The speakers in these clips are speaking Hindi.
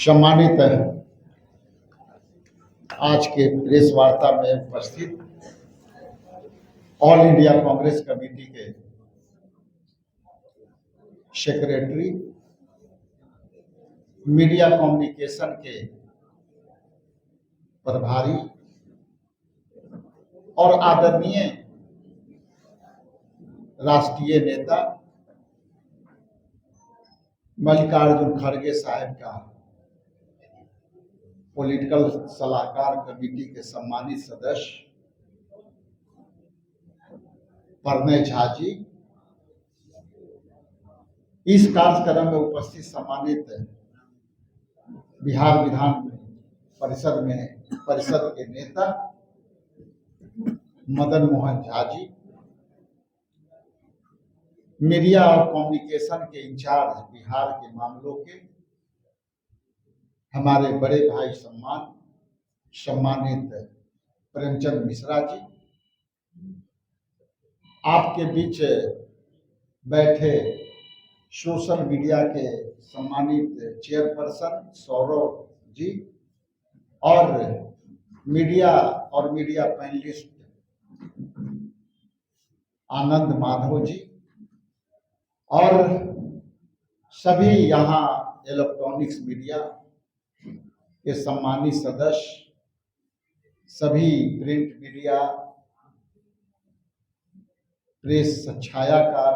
सम्मानित आज के प्रेस वार्ता में उपस्थित ऑल इंडिया कांग्रेस कमेटी के सेक्रेटरी, मीडिया कम्युनिकेशन के प्रभारी और आदरणीय राष्ट्रीय नेता मल्लिकार्जुन खड़गे साहब का पॉलिटिकल सलाहकार कमेटी के सम्मानित सदस्य प्रणय झा जी, इस कार्यक्रम में उपस्थित सम्मानित बिहार विधान परिषद के नेता मदन मोहन झा जी, मीडिया और कम्युनिकेशन के इंचार्ज बिहार के मामलों के हमारे बड़े भाई सम्मानित प्रेमचंद मिश्रा जी, आपके बीच बैठे सोशल मीडिया के सम्मानित चेयरपर्सन सौरभ जी और मीडिया पैनलिस्ट आनंद माधव जी और सभी यहाँ इलेक्ट्रॉनिक्स मीडिया के सम्मानित सदस्य, सभी प्रिंट मीडिया, प्रेस छायाकार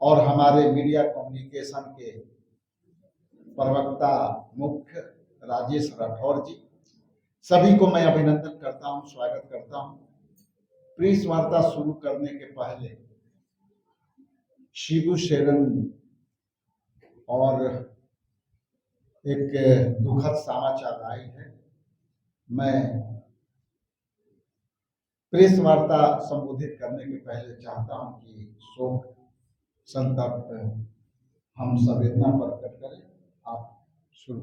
और हमारे मीडिया कम्युनिकेशन के प्रवक्ता मुख्य राजेश राठौर जी, सभी को मैं अभिनंदन करता हूं, स्वागत करता हूं। प्रेस वार्ता शुरू करने के पहले शिबू सोरेन और एक दुखद समाचार आई है। मैं प्रेस वार्ता संबोधित करने के पहले चाहता हूं कि शोक संताप हम संवेदना प्रकट करें। आप शुरू।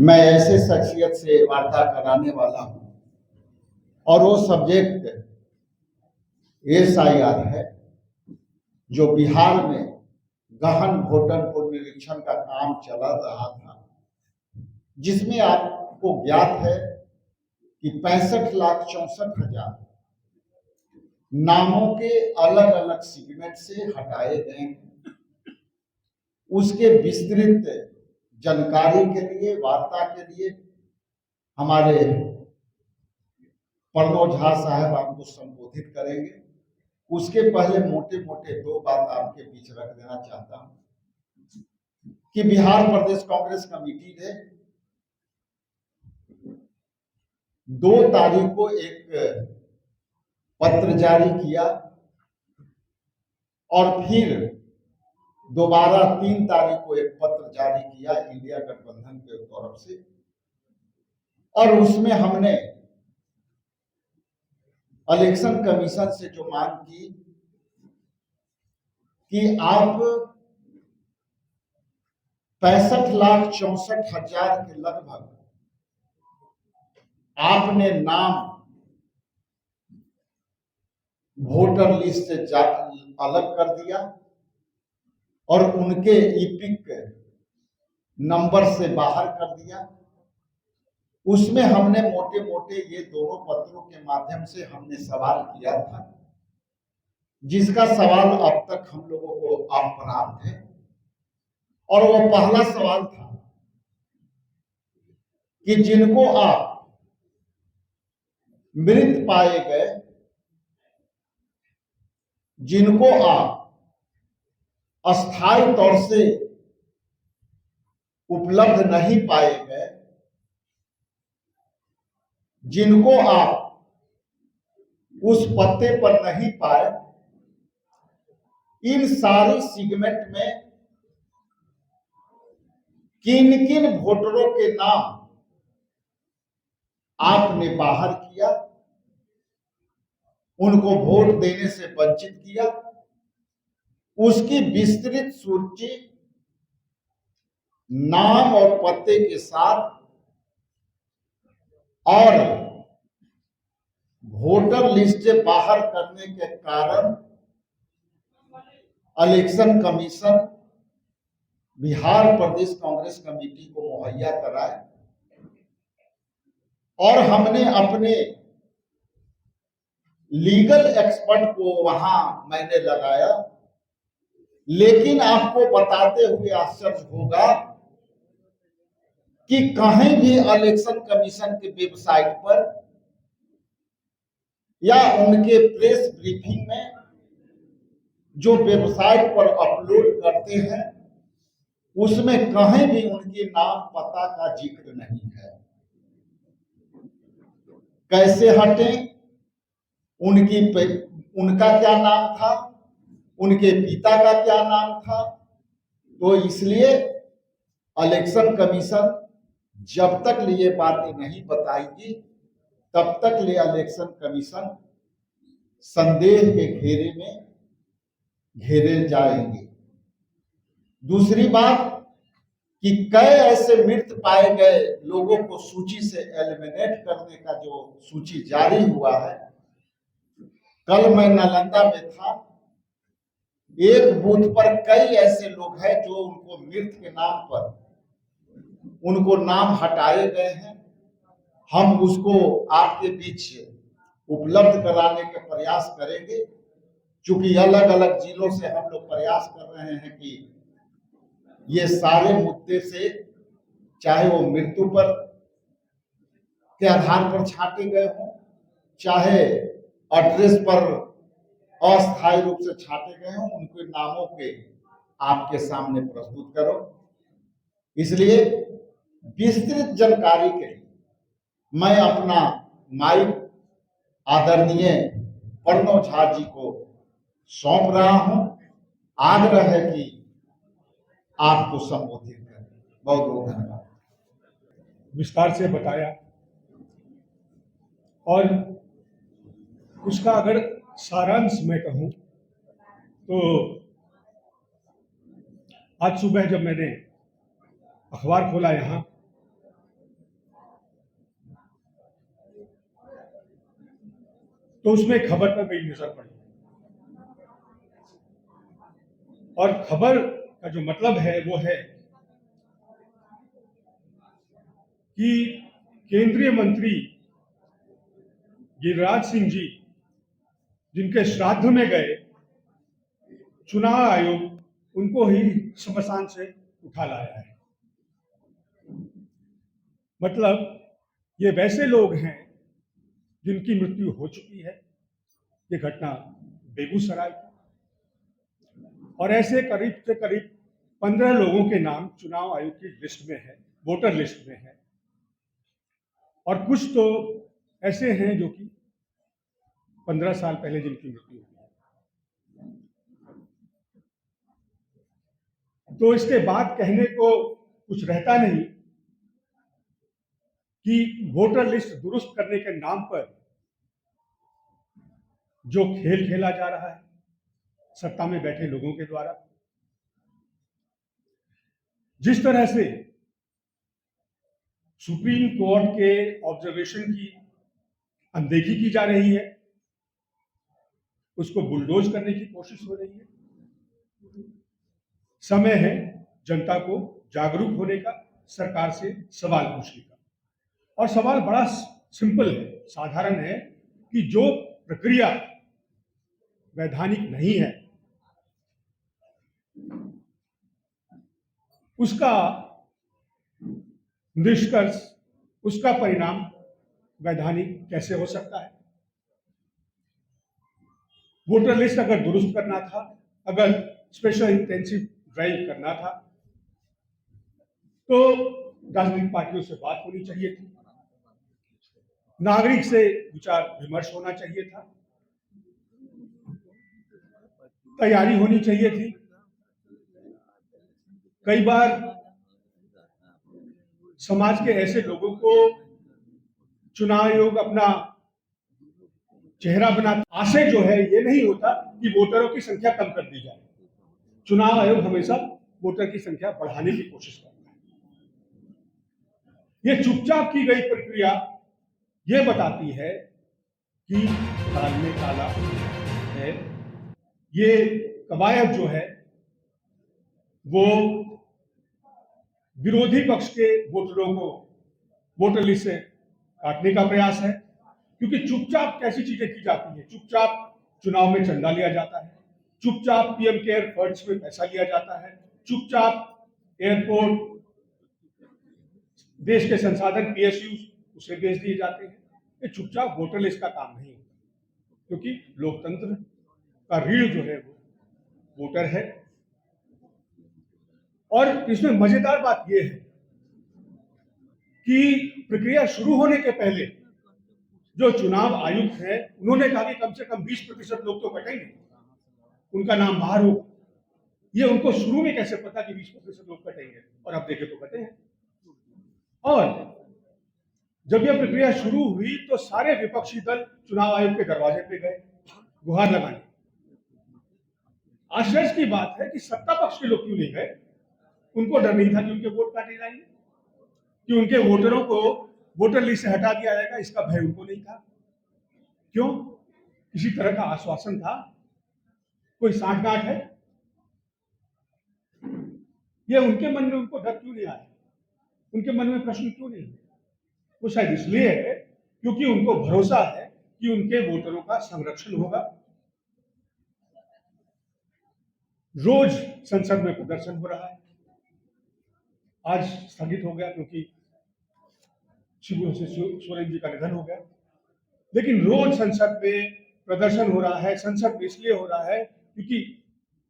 मैं ऐसे शख्सियत से वार्ता कराने वाला हूं और वो सब्जेक्ट SIR है, जो बिहार में गहन वोटर पुनरीक्षण का काम चला रहा था, जिसमें आपको ज्ञात है कि 65,64,000 नामों के अलग अलग सेगमेंट से हटाए गए हैं। उसके विस्तृत जानकारी के लिए, वार्ता के लिए हमारे प्रणय झा साहब आपको संबोधित करेंगे। उसके पहले मोटे मोटे दो बात आपके बीच रख देना चाहता हूं कि बिहार प्रदेश कांग्रेस कमेटी ने 2 तारीख को एक पत्र जारी किया और फिर दोबारा 3 तारीख को एक पत्र जारी किया इंडिया गठबंधन के तरफ से, और उसमें हमने इलेक्शन कमीशन से जो मांग की कि आप 65,64,000 के लगभग आपने नाम वोटर लिस्ट से अलग कर दिया और उनके ईपिक नंबर से बाहर कर दिया। उसमें हमने मोटे मोटे ये दोनों पत्रों के माध्यम से हमने सवाल किया था, जिसका सवाल अब तक हम लोगों को अप्राप्त है। और वो पहला सवाल था कि जिनको आप मृत पाए गए, जिनको आप अस्थायी तौर से उपलब्ध नहीं पाए गए, जिनको आप उस पत्ते पर नहीं पाए, इन सारी सेगमेंट में किन किन वोटरों के नाम आपने बाहर किया, उनको वोट देने से वंचित किया, उसकी विस्तृत सूची नाम और पते के साथ और वोटर लिस्ट से बाहर करने के कारण इलेक्शन कमीशन बिहार प्रदेश कांग्रेस कमेटी को मुहैया कराए और हमने अपने लीगल एक्सपर्ट को वहां मैंने लगाया। लेकिन आपको बताते हुए आश्चर्य होगा कि कहीं भी इलेक्शन कमीशन के वेबसाइट पर या उनके प्रेस ब्रीफिंग में जो वेबसाइट पर अपलोड करते हैं उसमें कहीं भी उनके नाम पता का जिक्र नहीं है। कैसे हटे, उनका क्या नाम था, उनके पिता का क्या नाम था। तो इसलिए इलेक्शन कमीशन जब तक ये बातें नहीं बताएगी तब तक इलेक्शन कमीशन संदेह के घेरे में घेरे जाएंगे। दूसरी बात कि कई ऐसे मृत पाए गए लोगों को सूची से एलिमिनेट करने का जो सूची जारी हुआ है, कल मैं नालंदा में था, एक बूथ पर कई ऐसे लोग हैं जो उनको मृत के नाम पर उनको नाम हटाए गए हैं। हम उसको आपके बीच उपलब्ध कराने के प्रयास करेंगे, क्योंकि अलग अलग जिलों से हम लोग प्रयास कर रहे हैं कि ये सारे मुद्दे से, चाहे वो मृत्यु पर के आधार पर छांटे गए हों, चाहे एड्रेस पर अस्थायी रूप से छांटे गए हों, उनके नामों के आपके सामने प्रस्तुत करो। इसलिए विस्तृत जानकारी के लिए मैं अपना माइक आदरणीय प्रणव झा जी को सौंप रहा हूं। आग्रह है कि आपको संबोधित करें। बहुत बहुत धन्यवाद। विस्तार से बताया और उसका अगर सारांश मैं कहूं तो आज सुबह जब मैंने अखबार खोला यहां, तो उसमें खबर पर मेरी नजर पड़ी और खबर का जो मतलब है वो है कि केंद्रीय मंत्री गिरिराज सिंह जी, जिनके श्राद्ध में गए, चुनाव आयोग उनको ही श्मशान से उठा लाया है। मतलब ये वैसे लोग हैं जिनकी मृत्यु हो चुकी है। ये घटना बेगूसराय की, और ऐसे करीब से करीब 15 लोगों के नाम चुनाव आयोग की लिस्ट में है, वोटर लिस्ट में है, और कुछ तो ऐसे हैं जो कि 15 साल पहले जिनकी मृत्यु हुई है। तो इसके बाद कहने को कुछ रहता नहीं कि वोटर लिस्ट दुरुस्त करने के नाम पर जो खेल खेला जा रहा है सत्ता में बैठे लोगों के द्वारा, जिस तरह से सुप्रीम कोर्ट के ऑब्जर्वेशन की अनदेखी की जा रही है, उसको बुलडोज करने की कोशिश हो रही है। समय है जनता को जागरूक होने का, सरकार से सवाल पूछने का। और सवाल बड़ा सिंपल है, साधारण है कि जो प्रक्रिया वैधानिक नहीं है उसका निष्कर्ष, उसका परिणाम वैधानिक कैसे हो सकता है। वोटर लिस्ट अगर दुरुस्त करना था, अगर स्पेशल इंटेंसिव ड्राइव करना था, तो राजनीतिक पार्टियों से बात होनी चाहिए थी, नागरिक से विचार विमर्श होना चाहिए था, तैयारी होनी चाहिए थी। कई बार समाज के ऐसे लोगों को चुनाव आयोग अपना चेहरा बनाता, आशय जो है ये नहीं होता कि वोटरों की संख्या कम कर दी जाए। चुनाव आयोग हमेशा वोटर की संख्या बढ़ाने की कोशिश करता है। ये चुपचाप की गई प्रक्रिया ये बताती है कि दाल में काला है, ये कवायद जो है वो विरोधी पक्ष के वोटरों को वोटर लिस्ट से काटने का प्रयास है, क्योंकि चुपचाप कैसी चीजें की जाती है। चुपचाप चुनाव में चंदा लिया जाता है, चुपचाप पीएम केयर फंड्स में पैसा लिया जाता है, चुपचाप एयरपोर्ट, देश के संसाधन पीएसयू उसे बेच दिए जाते हैं। ये चुपचाप वोटर लिस्ट का काम नहीं होता, क्योंकि लोकतंत्र का रीढ़ जो है वो वोटर है। और इसमें मजेदार बात यह है कि प्रक्रिया शुरू होने के पहले जो चुनाव आयुक्त हैं उन्होंने कहा कि कम से कम 20% लोग तो कटेंगे, उनका नाम बाहर होगा। ये उनको शुरू में कैसे पता कि 20% लोग कटेंगे, और अब देखे तो कटे हैं। और जब यह प्रक्रिया शुरू हुई तो सारे विपक्षी दल चुनाव आयोग के दरवाजे पे गए गुहार लगाने। आश्चर्य की बात है कि सत्ता पक्ष के लोग क्यों नहीं गए? उनको डर नहीं था कि उनके वोट काटे जाएंगे, कि उनके वोटरों को वोटर लिस्ट से हटा दिया जाएगा, इसका भय उनको नहीं था। क्यों? किसी तरह का आश्वासन था, कोई सांठगांठ है? ये उनके मन में उनको डर क्यों नहीं आया? उनके मन में प्रश्न क्यों नहीं है? वो शायद इसलिए है क्योंकि उनको भरोसा है कि उनके वोटरों का संरक्षण होगा। रोज संसद में प्रदर्शन हो रहा है, आज स्थगित हो गया क्योंकि शिबू सोरेन जी का निधन हो गया, लेकिन रोज संसद में प्रदर्शन हो रहा है। संसद में इसलिए हो रहा है क्योंकि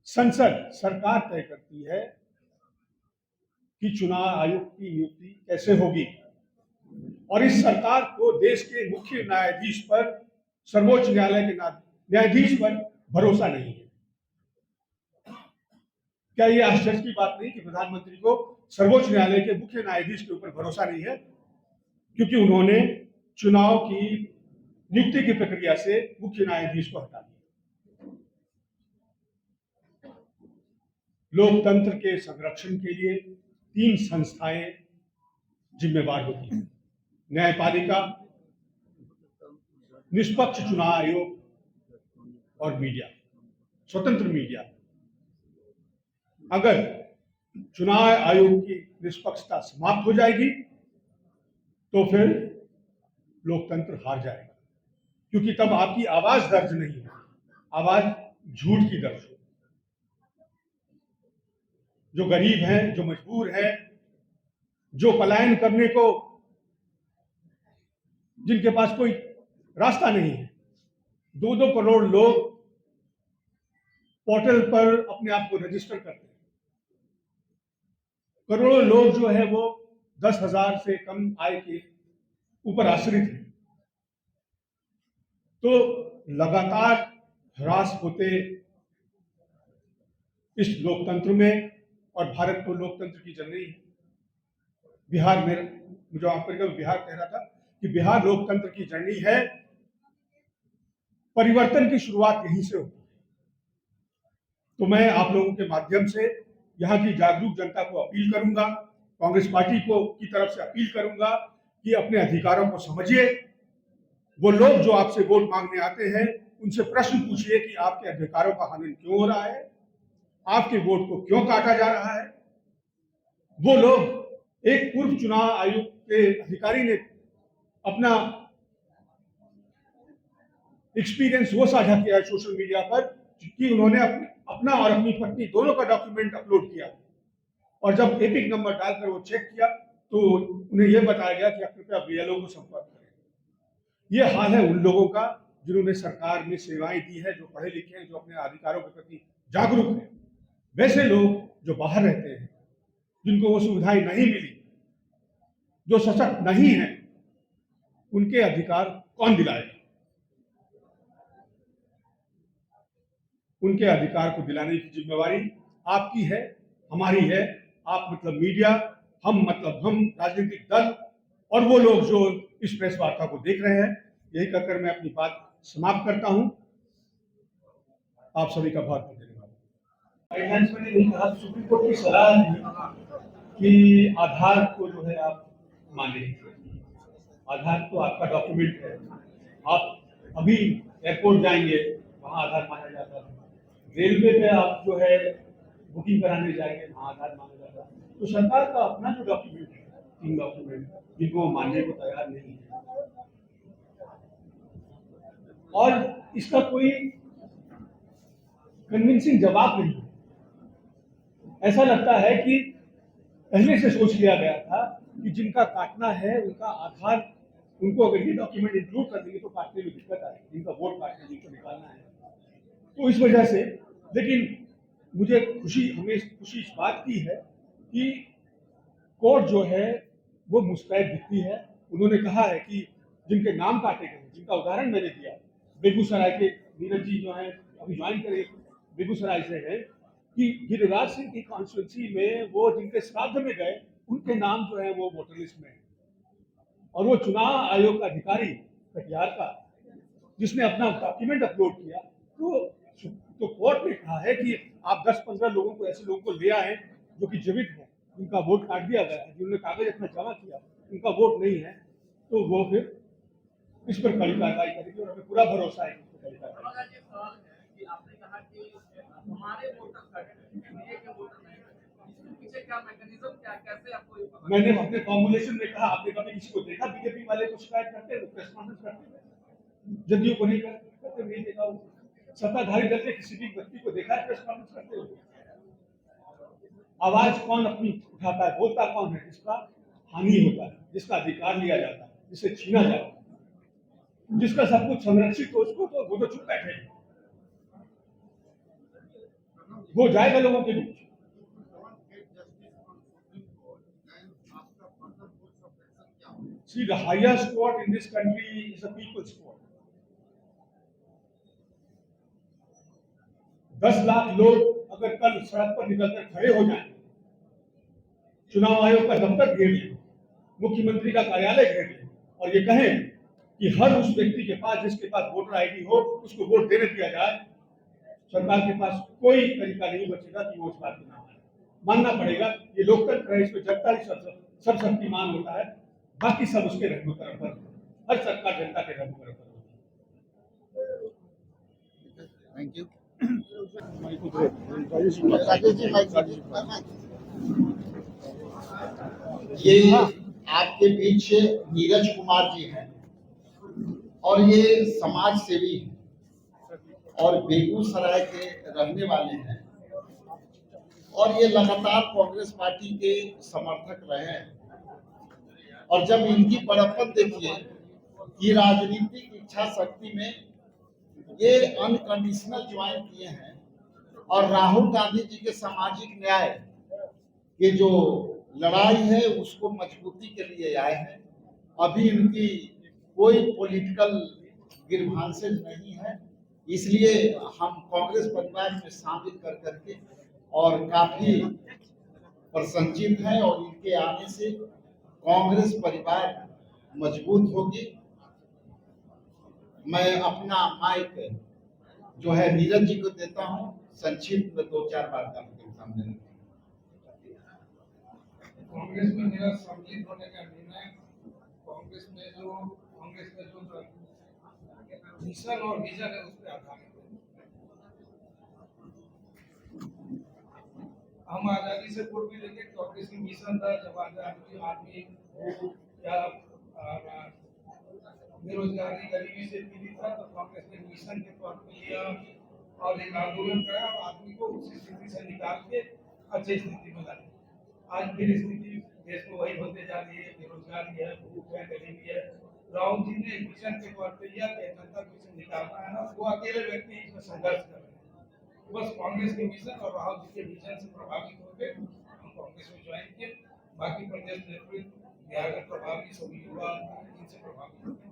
संसद, सरकार तय करती है कि चुनाव आयोग की नियुक्ति कैसे होगी, और इस सरकार को देश के मुख्य न्यायाधीश पर, सर्वोच्च न्यायालय के न्यायाधीश पर भरोसा नहीं है। क्या यह आश्चर्य की बात नहीं कि प्रधानमंत्री को सर्वोच्च न्यायालय के मुख्य न्यायाधीश के ऊपर भरोसा नहीं है, क्योंकि उन्होंने चुनाव की नियुक्ति की प्रक्रिया से मुख्य न्यायाधीश को हटा दिया। लोकतंत्र के संरक्षण के लिए 3 संस्थाएं जिम्मेवार होती हैं: न्यायपालिका, निष्पक्ष चुनाव आयोग और मीडिया, स्वतंत्र मीडिया। अगर चुनाव आयोग की निष्पक्षता समाप्त हो जाएगी तो फिर लोकतंत्र हार जाएगा, क्योंकि तब आपकी आवाज दर्ज नहीं है, आवाज झूठ की दर्ज हो। जो गरीब हैं, जो मजबूर हैं, जो पलायन करने को, जिनके पास कोई रास्ता नहीं है, 2-2 करोड़ लोग पोर्टल पर अपने आप को रजिस्टर करते हैं। करोड़ों लोग जो है वो 10,000 से कम आय के ऊपर आश्रित हैं। तो लगातार ह्रास होते इस लोकतंत्र में, और भारत तो लोकतंत्र की जननी है। बिहार में, मुझे आपको बिहार कह रहा था कि बिहार लोकतंत्र की जननी है। परिवर्तन की शुरुआत यहीं से होती है। तो मैं आप लोगों के माध्यम से यहाँ की जागरूक जनता को अपील करूंगा, कांग्रेस पार्टी को की तरफ से अपील करूंगा कि अपने अधिकारों को समझिए। वो लोग जो आपसे वोट मांगने आते हैं उनसे प्रश्न पूछिए कि आपके अधिकारों का हनन क्यों हो रहा है, आपके वोट को क्यों काटा जा रहा है। वो लोग, एक पूर्व चुनाव आयोग के अधिकारी ने अपना एक्सपीरियंस वो साझा किया है सोशल मीडिया पर कि उन्होंने अपना और अपनी पत्नी दोनों का डॉक्यूमेंट अपलोड किया, और जब एपिक नंबर डालकर वो चेक किया तो उन्हें यह बताया गया कि आप कृपया बीएलओ को संपर्क करें। यह हाल है उन लोगों का जिन्होंने सरकार में सेवाएं दी है, जो पढ़े लिखे हैं, जो अपने अधिकारों के प्रति जागरूक हैं। वैसे लोग जो बाहर रहते हैं, जिनको वो सुविधाएं नहीं मिली, जो सशक्त नहीं है, उनके अधिकार कौन दिलाएगा? उनके अधिकार को दिलाने की जिम्मेवारी आपकी है, हमारी है। आप मतलब मीडिया, हम मतलब हम राजनीतिक दल, और वो लोग जो इस प्रेस वार्ता को देख रहे हैं। यही कहकर मैं अपनी बात समाप्त करता हूं। आप सभी का बहुत बहुत धन्यवाद। मैंने यही कहा, सुप्रीम कोर्ट की सलाह दी कि आधार को जो है आप माने। आधार तो आपका डॉक्यूमेंट है। आप अभी एयरपोर्ट जाएंगे, वहां आधार माना जाता है। रेलवे पे आप जो है बुकिंग कराने जाएंगे, वहाँ आधार मांगा जाता है। तो सरकार का अपना जो डॉक्यूमेंट है, 3 डॉक्यूमेंट जिनको वो मानने को तैयार नहीं है, और इसका कोई कन्विंसिंग जवाब नहीं है। ऐसा लगता है कि पहले से सोच लिया गया था कि जिनका काटना है उनका आधार, उनको अगर ये डॉक्यूमेंट इंक्लूड कर देंगे तो काटने में दिक्कत आएगी, जिनका वोट काटना, जिनको निकालना है। तो इस वजह से, लेकिन मुझे हमें खुशी इस बात की है कि कोर्ट जो है वो मुस्तैद दिखती है। उन्होंने कहा है कि जिनके नाम काटे गए, जिनका उदाहरण मैंने दिया, बेगूसराय के नीरज जी जो है अभी ज्वाइन करे बेगूसराय से है, कि गिरिराज सिंह की कॉन्स्टिट्यूंसी में वो जिनके श्राद्ध में गए उनके नाम जो है वो वोटर लिस्ट में है। और वो चुनाव आयोग का अधिकारी कटिहार का, जिसने अपना डॉक्यूमेंट अपलोड किया, तो कोर्ट ने कहा है कि आप 10-15 लोगों को, ऐसे लोगों को ले आए जो कि जीवित हैं, उनका वोट काट दिया गया है, जिन्होंने कागज अपना जमा किया, उनका वोट नहीं है, तो वो फिर इस पर कड़ी कार्रवाई करेगी और हमें पूरा भरोसा है कि इस पर कड़ी कार्रवाई करेगी। आपने कहा कि हमारे वोटर कट एनडीए के वोटर नहीं कटे, इसके पीछे क्या मैकेनिज्म, क्या कैसे आपको ये पता? मैंने अपने फॉर्मुलेशन में कहा, आपने कभी किसी को देखा बीजेपी वाले को शिकायत करते हैं, प्रेस कॉन्फ्रेंस करते हैं? जदयू को नहीं करते, नहीं देखा। सत्ताधारी दल के किसी भी व्यक्ति को देखा है प्रेस कॉन्फ्रेंस करते हुए? आवाज कौन अपनी उठाता है, बोलता कौन है? जिसका हानि होता है, जिसका अधिकार लिया जाता है, जिसे छीना जाता है, जिसका सब कुछ संरक्षित हो, उसको तो वो तो चुप बैठे, वो जाएगा लोगों के बीच। See, the highest court in this country is a people's court. 10 lakh लोग अगर कल सड़क पर निकलकर खड़े हो जाएं, चुनाव आयोग का दफ्तर घेर लें, मुख्यमंत्री का कार्यालय घेर लें और ये कहें कि हर उस व्यक्ति के पास जिसके पास वोटर आईडी हो उसको वोट देने दिया जाए, सरकार के पास कोई तरीका नहीं बचेगा कि वो उस बात को ना माने। मानना पड़ेगा, ये लोकतंत्र है, इसमें जनता ही सब शक्तिमान होता है, बाकी सब उसके रहम करम पर, हर सरकार जनता के रहम करम पर होती है। Thank you. ये आपके बीच नीरज कुमार जी हैं और ये समाज सेवी हैं और बेगूसराय के रहने वाले हैं और ये लगातार कांग्रेस पार्टी के समर्थक रहे हैं। और जब इनकी बड़प्पन देखिए कि राजनीतिक इच्छा शक्ति में ये अनकंडीशनल ज्वाइन किए हैं और राहुल गांधी जी के सामाजिक न्याय के जो लड़ाई है उसको मजबूती के लिए आए हैं। अभी इनकी कोई पॉलिटिकल गिरभांसेज नहीं है, इसलिए हम कांग्रेस परिवार में शामिल कर करके और काफी प्रसन्नचित हैं और इनके आने से कांग्रेस परिवार मजबूत होगी। मैं अपना माइक जो है नीरज जी को देता हूं, संक्षिप्त में 2-4 बात आपके सामने। कांग्रेस में मेरा सम्मिलित होने का निर्णय कांग्रेस में जो मिशन और विजन है उस पर आधारित है। हम आजादी से पूर्व भी लेके कांग्रेस की मिशन था, जब आदमी या बेरोजगारी गरीबी से पीड़ित था तो कांग्रेस ने मिशन के तौर पर लिया और एक आंदोलन कराया और आदमी को उस स्थिति से निकाल के अच्छी स्थिति में लाया। आज फिर स्थिति देश में वही होते जा रही है, बेरोजगारी है, भूख है, गरीबी है। राहुल जी ने एक मिशन के तौर पर लिया कि जनता को इसे निकालना है ना, वो अकेले व्यक्ति इसमें संघर्ष कर रहे हैं। बस कांग्रेस के मिशन और राहुल जी के विजन से प्रभावित होकर हम कांग्रेस में ज्वाइन किए। बाकी प्रदेश नेतृत्व, बिहार में प्रभावी सभी युवा इनसे प्रभावित